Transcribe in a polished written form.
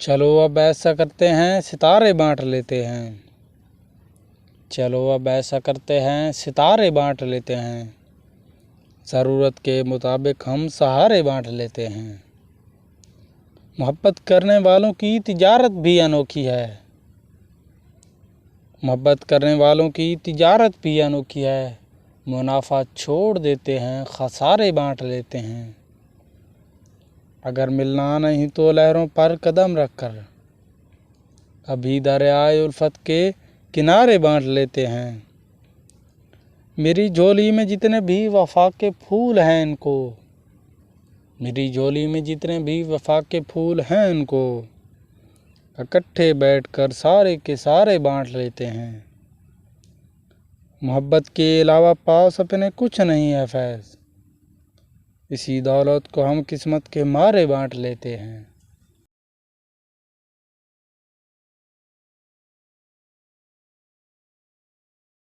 चलो अब ऐसा करते हैं सितारे बांट लेते हैं। चलो अब ऐसा करते हैं सितारे बांट लेते हैं। ज़रूरत के मुताबिक हम सहारे बांट लेते हैं। मोहब्बत करने वालों की तिजारत भी अनोखी है। मोहब्बत करने वालों की तिजारत भी अनोखी है। मुनाफा छोड़ देते हैं, खसारे बांट लेते हैं। अगर मिलना नहीं तो लहरों पर कदम रखकर अभी दरियाए उल्फत के किनारे बांट लेते हैं। मेरी झोली में जितने भी वफा के फूल हैं इनको, मेरी झोली में जितने भी वफा के फूल हैं इनको इकट्ठे बैठकर सारे के सारे बांट लेते हैं। मोहब्बत के अलावा पास अपने कुछ नहीं है फैज़, इसी दौलत को हम किस्मत के मारे बांट लेते हैं।